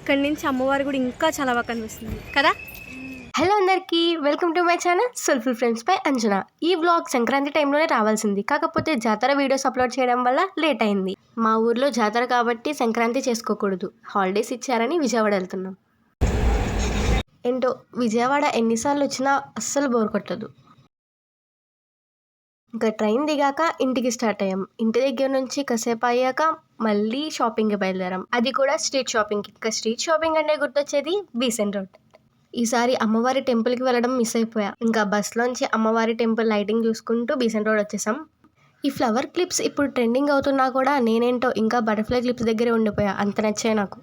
ఇక్కడి నుంచి అమ్మవారు కూడా ఇంకా చాలా బాగా కనిపిస్తుంది కదా. హలో అందరికీ, welcome to my channel soulful friends by Anjana. ఈ వ్లాగ్ సంక్రాంతి టైంలోనే రావాల్సింది, కాకపోతే జాతర వీడియోస్ అప్లోడ్ చేయడం వల్ల లేట్ అయింది. మా ఊర్లో జాతర కాబట్టి సంక్రాంతి చేసుకోకూడదు, హాలిడేస్ ఇచ్చారని విజయవాడ వెళ్తున్నాం. ఏంటో విజయవాడ ఎన్నిసార్లు వచ్చినా అస్సలు బోర్ కొట్టదు. ఇంకా ట్రైన్ దిగాక ఇంటికి స్టార్ట్ అయ్యాం. ఇంటి దగ్గర నుంచి కాసేపు అయ్యాక మళ్ళీ షాపింగ్కి బయలుదేరాం, అది కూడా స్ట్రీట్ షాపింగ్కి. ఇంకా స్ట్రీట్ షాపింగ్ అంటే గుర్తొచ్చేది బీసెంట్ రోడ్. ఈసారి అమ్మవారి టెంపుల్కి వెళ్ళడం మిస్ అయిపోయా. ఇంకా బస్లోంచి అమ్మవారి టెంపుల్ లైటింగ్ చూసుకుంటూ బీసెంట్ రోడ్ వచ్చేసాం. ఈ ఫ్లవర్ క్లిప్స్ ఇప్పుడు ట్రెండింగ్ అవుతున్నా కూడా నేనేంటో ఇంకా బటర్ఫ్లై క్లిప్స్ దగ్గరే ఉండిపోయా, అంత నచ్చాయి నాకు.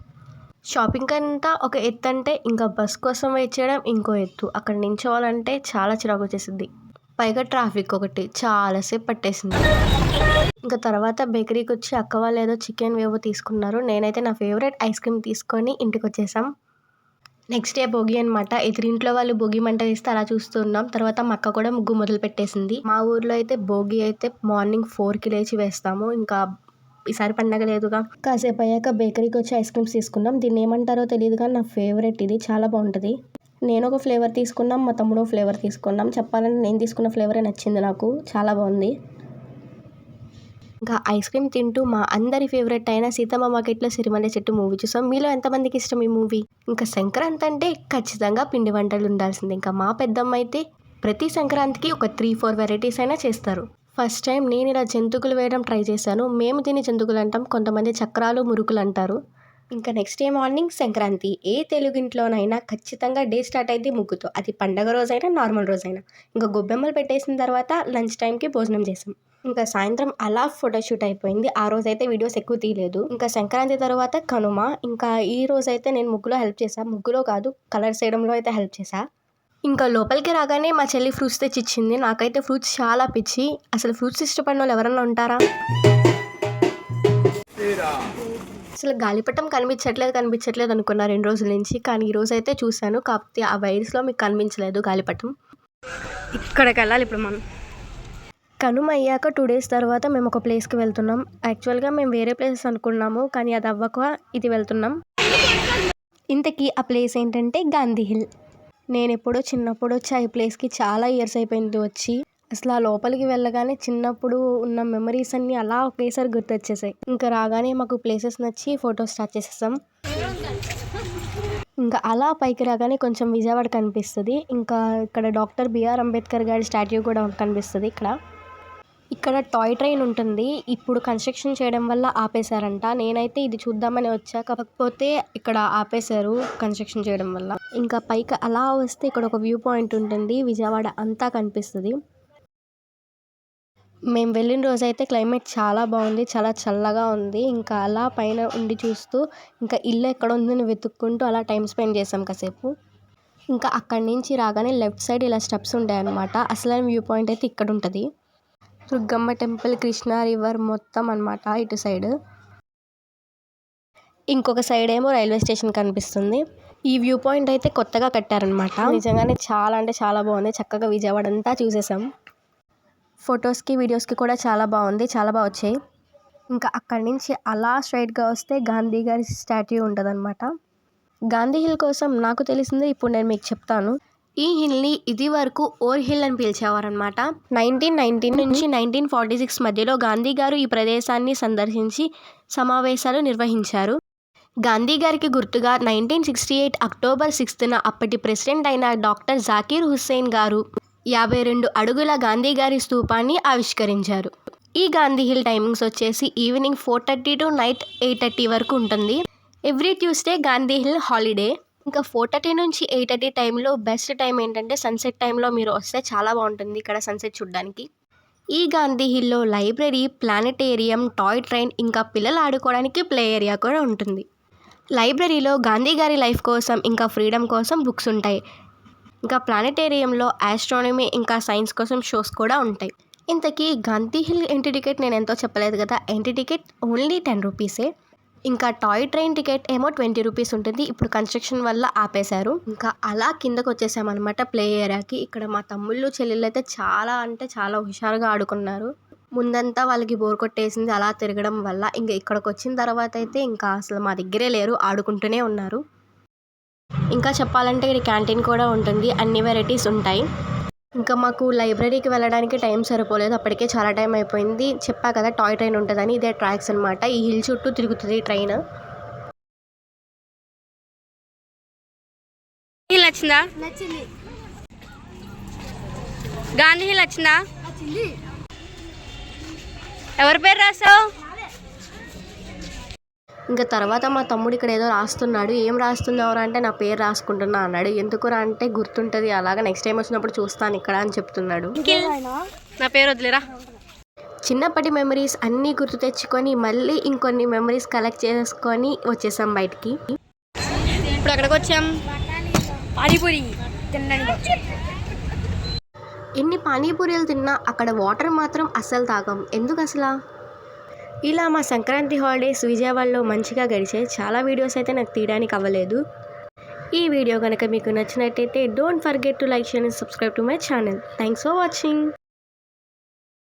షాపింగ్ అంతా ఒక ఎత్తు అంటే ఇంకా బస్ కోసం వెయిట్ చేయడం ఇంకో ఎత్తు. అక్కడ నించోవాలంటే చాలా చిరాకు వచ్చేసింది, పైగా ట్రాఫిక్ ఒకటి చాలాసేపు పట్టేసింది. ఇంకా తర్వాత బేకరీకి వచ్చి అక్క వాళ్ళు ఏదో చికెన్ వేవో తీసుకున్నారు. నేనైతే నా ఫేవరెట్ ఐస్ క్రీమ్ తీసుకొని ఇంటికి వచ్చేసాం. నెక్స్ట్ డే భోగి అనమాట. ఎదురింట్లో వాళ్ళు భోగి మంట వేస్తే అలా చూస్తున్నాం. తర్వాత మా అక్క కూడా ముగ్గు మొదలు పెట్టేసింది. మా ఊర్లో అయితే భోగి అయితే మార్నింగ్ 4కి లేచి వేస్తాము. ఇంకా ఈసారి పండగ లేదుగా. కాసేపు అయ్యాక బేకరీకి వచ్చి ఐస్ క్రీమ్స్ తీసుకున్నాం. దీన్ని ఏమంటారో తెలియదు కానీ నా ఫేవరెట్ ఇది, చాలా బాగుంటుంది. నేను ఒక ఫ్లేవర్ తీసుకున్నాం, మా తమ్ముడు ఫ్లేవర్ తీసుకున్నాం. చెప్పాలంటే నేను తీసుకున్న ఫ్లేవరే నచ్చింది నాకు, చాలా బాగుంది. ఇంకా ఐస్ క్రీమ్ తింటూ మా అందరి ఫేవరెట్ అయిన సీతమ్మ మార్కెట్లో సిరిమల్లె చెట్టు మూవీ చూసాం. మీలో ఎంతమందికి ఇష్టం ఈ మూవీ? ఇంకా సంక్రాంతి అంటే ఖచ్చితంగా పిండి వంటలు ఉండాల్సిందే. ఇంకా మా పెద్దమ్మ అయితే ప్రతి సంక్రాంతికి ఒక 3-4 వెరైటీస్ అయినా చేస్తారు. ఫస్ట్ టైం నేను ఇలా జంతుకులు వేయడం ట్రై చేశాను. మేము దీన్ని జంతుకులు అంటాం, కొంతమంది చక్రాలు మురుకులు అంటారు. ఇంకా నెక్స్ట్ డే మార్నింగ్ సంక్రాంతి. ఏ తెలుగింట్లోనైనా ఖచ్చితంగా డే స్టార్ట్ అయితే ముగ్గుతో, అది పండగ రోజైనా నార్మల్ రోజైనా. ఇంకా గొబ్బెమ్మలు పెట్టేసిన తర్వాత లంచ్ టైంకి భోజనం చేసాం. ఇంకా సాయంత్రం అలా ఫోటోషూట్ అయిపోయింది. ఆ రోజైతే వీడియోస్ ఎక్కువ తీయలేదు. ఇంకా సంక్రాంతి తర్వాత కనుమ. ఇంకా ఈ రోజైతే నేను ముగ్గులో హెల్ప్ చేశాను, ముగ్గులో కాదు కలర్స్ వేయడంలో అయితే హెల్ప్ చేశా. ఇంకా లోపలికి రాగానే మా చెల్లి ఫ్రూట్స్ తెచ్చిచ్చింది. నాకైతే ఫ్రూట్స్ చాలా పిచ్చి. అసలు ఫ్రూట్స్ ఇష్టపడిన వాళ్ళు ఎవరన్నా ఉంటారా? అసలు గాలిపటం కనిపించట్లేదు అనుకున్నా 2 రోజుల నుంచి, కానీ ఈ రోజు అయితే చూశాను. కాకపోతే ఆ వైర్స్లో మీకు కనిపించలేదు గాలిపటం. ఇక్కడికి వెళ్ళాలి ఇప్పుడు మనం. కనుమ అయ్యాక 2 డేస్ తర్వాత మేము ఒక ప్లేస్కి వెళ్తున్నాం. యాక్చువల్గా మేము వేరే ప్లేసెస్ అనుకున్నాము, కానీ అది అవ్వక ఇది వెళ్తున్నాం. ఇంతకీ ఆ ప్లేస్ ఏంటంటే గాంధీ హిల్. నేను ఎప్పుడో చిన్నప్పుడు వచ్చి ఈ ప్లేస్కి చాలా ఇయర్స్ అయిపోయింది వచ్చి. అసలు ఆ లోపలికి వెళ్ళగానే చిన్నప్పుడు ఉన్న మెమరీస్ అన్నీ అలా ఒకేసారి గుర్తొచ్చేసాయి. ఇంకా రాగానే మాకు ప్లేసెస్ నచ్చి ఫోటో స్టార్ట్ చేసేసాం. ఇంకా అలా పైకి రాగానే కొంచెం విజయవాడ కనిపిస్తుంది. ఇంకా ఇక్కడ డాక్టర్ బిఆర్ అంబేద్కర్ గారి స్టాట్యూ కూడా కనిపిస్తుంది. ఇక్కడ టాయ్ ట్రైన్ ఉంటుంది. ఇప్పుడు కన్స్ట్రక్షన్ చేయడం వల్ల ఆపేశారంట. నేనైతే ఇది చూద్దామని వచ్చా, కాకపోతే ఇక్కడ ఆపేశారు కన్స్ట్రక్షన్ చేయడం వల్ల. ఇంకా పైకి అలా వస్తే ఇక్కడ ఒక వ్యూ పాయింట్ ఉంటుంది, విజయవాడ అంతా కనిపిస్తుంది. మేము వెళ్ళిన రోజైతే క్లైమేట్ చాలా బాగుంది, చాలా చల్లగా ఉంది. ఇంకా అలా పైన ఉండి చూస్తూ ఇంకా ఇల్లు ఎక్కడ ఉందని వెతుక్కుంటూ అలా టైం స్పెండ్ చేసాం కాసేపు. ఇంకా అక్కడి నుంచి రాగానే లెఫ్ట్ సైడ్ ఇలా స్టెప్స్ ఉంటాయన్నమాట. అసలైన వ్యూ పాయింట్ అయితే ఇక్కడ ఉంటుంది. దుర్గమ్మ టెంపుల్, కృష్ణా రివర్ మొత్తం అనమాట ఇటు సైడ్. ఇంకొక సైడ్ ఏమో రైల్వే స్టేషన్ కనిపిస్తుంది. ఈ వ్యూ పాయింట్ అయితే కొత్తగా కట్టారనమాట. నిజంగానే చాలా అంటే చాలా బాగుంది. చక్కగా విజయవాడ అంతా చూసేసాం. ఫొటోస్కి వీడియోస్కి కూడా చాలా బాగుంది, చాలా బాగా వచ్చాయి. ఇంకా అక్కడి నుంచి అలా స్ట్రైట్గా వస్తే గాంధీ గారి స్టాట్యూ ఉంటుంది అనమాట. గాంధీ హిల్ కోసం నాకు తెలిసిందే ఇప్పుడు నేను మీకు చెప్తాను. ఈ హిల్ని ఇది వరకు ఓర్ హిల్ అని పిలిచేవారనమాట. 1919 నుంచి 1946 మధ్యలో గాంధీ గారు ఈ ప్రదేశాన్ని సందర్శించి సమావేశాలు నిర్వహించారు. గాంధీ గారికి గుర్తుగా 1968 అక్టోబర్ 6న అప్పటి ప్రెసిడెంట్ అయిన డాక్టర్ జాకీర్ హుస్సేన్ గారు 52 అడుగుల గాంధీ గారి స్తూపాన్ని ఆవిష్కరించారు. ఈ గాంధీ హిల్ టైమింగ్స్ వచ్చేసి ఈవినింగ్ 4:30 టు నైట్ 8:30 వరకు ఉంటుంది. Every Tuesday Gandhi hill holiday. ఇంకా 4:30 నుంచి 8:30 టైంలో బెస్ట్ టైం ఏంటంటే సన్సెట్ టైంలో మీరు వస్తే చాలా బాగుంటుంది ఇక్కడ సన్సెట్ చూడడానికి. ఈ గాంధీ హిల్లో లైబ్రరీ, ప్లానెటేరియం, టాయ్ ట్రైన్, ఇంకా పిల్లలు ఆడుకోవడానికి ప్లే ఏరియా కూడా ఉంటుంది. లైబ్రరీలో గాంధీ గారి లైఫ్ కోసం ఇంకా ఫ్రీడమ్ కోసం బుక్స్ ఉంటాయి. ఇంకా ప్లానెటేరియంలో ఆస్ట్రానమీ ఇంకా సైన్స్ కోసం షోస్ కూడా ఉంటాయి. ఇంతకీ గాంధీ హిల్ ఎంట్రీ టికెట్ నేను ఎంతో చెప్పలేదు కదా. ఎంట్రీ టికెట్ ఓన్లీ 10 రూపీసే. ఇంకా టాయ్ ట్రైన్ టికెట్ ఏమో 20 రూపీస్ ఉంటుంది. ఇప్పుడు కన్స్ట్రక్షన్ వల్ల ఆపేశారు. ఇంకా అలా కిందకు వచ్చేసామన్నమాట ప్లే ఏరియాకి. ఇక్కడ మా తమ్ముళ్ళు చెల్లెళ్ళు అయితే చాలా అంటే చాలా హుషారుగా ఆడుకున్నారు. ముందంతా వాళ్ళకి బోర్ కొట్టేసింది అలా తిరగడం వల్ల. ఇంకా ఇక్కడికి వచ్చిన తర్వాత అయితే ఇంకా అసలు మా దగ్గరే లేరు, ఆడుకుంటూనే ఉన్నారు. ఇంకా చెప్పాలంటే ఇక్కడ క్యాంటీన్ కూడా ఉంటుంది, అన్ని వెరైటీస్ ఉంటాయి. ఇంకా మాకు లైబ్రరీకి వెళ్ళడానికి టైం సరిపోలేదు, అప్పటికే చాలా టైం అయిపోయింది. చెప్పా కదా టాయ్ ట్రైన్ ఉంటుందని, ఇదే ట్రాక్స్ అనమాట. ఈ హిల్ చుట్టూ తిరుగుతుంది ట్రైన్. హిల్ నచ్చిందా? గాంధీ హిల్ నచ్చిందా? ఎవరి పేరు రాసావు? ఇంకా తర్వాత మా తమ్ముడు ఇక్కడ ఏదో రాస్తున్నాడు. ఏం రాస్తున్నావు అంటే నా పేరు రాసుకుంటున్నా అన్నాడు. ఎందుకురా అంటే గుర్తుంటుంది అలాగా, నెక్స్ట్ టైం వచ్చినప్పుడు చూస్తాను ఇక్కడ అని చెప్తున్నాడు. నా పేరు వదిలేరా. చిన్నప్పటి మెమరీస్ అన్నీ గుర్తు తెచ్చుకొని మళ్ళీ ఇంకొన్ని మెమరీస్ కలెక్ట్ చేసుకొని వచ్చేసాం బయటికి. ఇప్పుడు అక్కడికి వచ్చాం పానీపూరి తినడానికి. ఎన్ని పానీపూరీలు తిన్నా అక్కడ వాటర్ మాత్రం అస్సలు తాగం. ఎందుకు అసలు? ఇలా మా సంక్రాంతి హాలిడేస్ విజయవాడలో మంచిగా గడిచాయి. చాలా వీడియోస్ అయితే నాకు తీయడానికి అవ్వలేదు. ఈ వీడియో కనుక మీకు నచ్చినట్టయితే don't forget to like, share and subscribe to my channel. Thanks for watching.